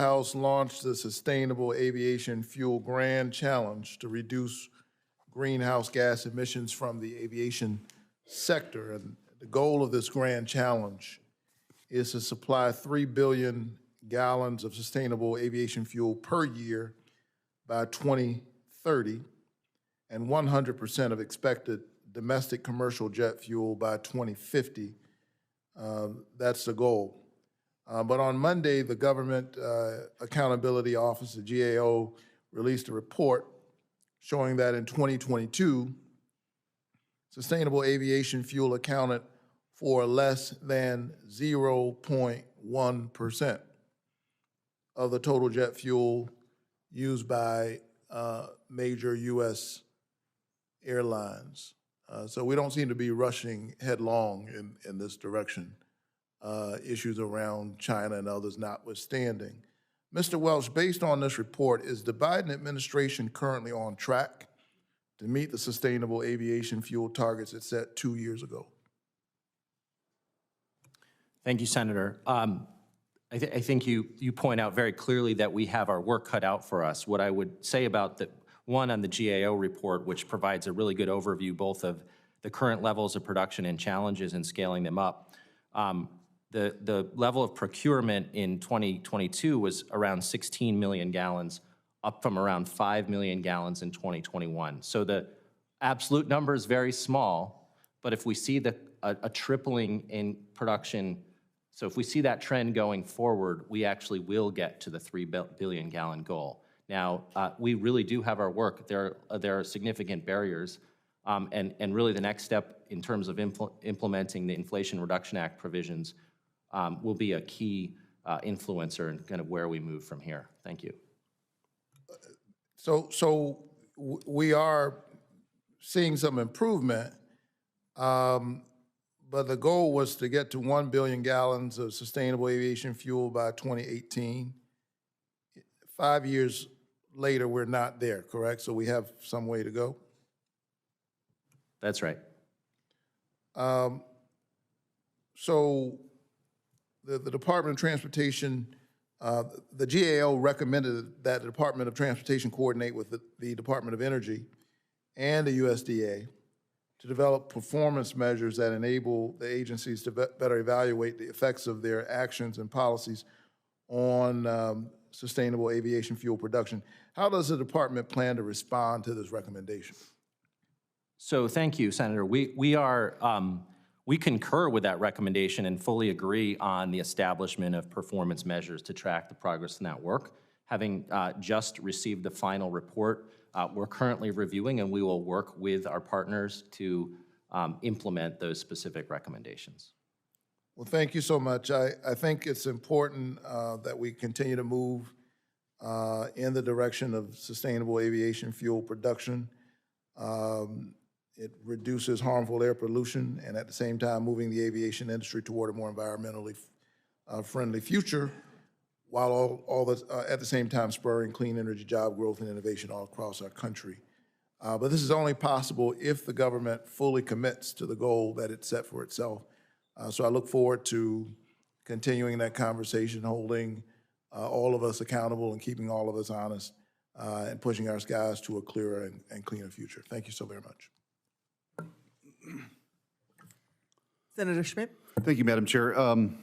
House launched the Sustainable Aviation Fuel Grand Challenge to reduce greenhouse gas emissions from the aviation sector. And the goal of this grand challenge is to supply 3 billion gallons of sustainable aviation fuel per year by 2030 and 100% of expected domestic commercial jet fuel by 2050. That's the goal. But on Monday, the Government Accountability Office, the GAO, released a report showing that in 2022, sustainable aviation fuel accounted for less than 0.1% of the total jet fuel used by major U.S. airlines. So we don't seem to be rushing headlong in this direction, issues around China and others notwithstanding. Mr. Welch, based on this report, is the Biden administration currently on track to meet the sustainable aviation fuel targets it set 2 years ago? Thank you, Senator. I think you point out very clearly that we have our work cut out for us. What I would say about the one on the GAO report, which provides a really good overview both of the current levels of production and challenges in scaling them up. The level of procurement in 2022 was around 16 million gallons, up from around 5 million gallons in 2021. So the absolute number is very small, but if we see a tripling in production, so if we see that trend going forward, we actually will get to the 3 billion gallon goal. Now, we really do have our work. There are significant barriers, and really the next step in terms of implementing the Inflation Reduction Act provisions will be a key influencer in kind of where we move from here. Thank you. So we are seeing some improvement, but the goal was to get to 1 billion gallons of sustainable aviation fuel by 2018. 5 years later, we're not there, correct? So we have some way to go? That's right. So the Department of Transportation, the GAO recommended that the Department of Transportation coordinate with the Department of Energy and the USDA to develop performance measures that enable the agencies to better evaluate the effects of their actions and policies on sustainable aviation fuel production. How does the department plan to respond to this recommendation? So thank you, Senator. We concur with that recommendation and fully agree on the establishment of performance measures to track the progress in that work. Having just received the final report, we're currently reviewing, and we will work with our partners to implement those specific recommendations. Well, thank you so much. I think it's important that we continue to move in the direction of sustainable aviation fuel production. It reduces harmful air pollution, and at the same time moving the aviation industry toward a more environmentally friendly future, while at the same time spurring clean energy job growth and innovation all across our country. But this is only possible if the government fully commits to the goal that it set for itself. So I look forward to continuing that conversation, holding all of us accountable and keeping all of us honest and pushing our skies to a clearer and cleaner future. Thank you so very much. Senator Schmidt. Thank you, Madam Chair.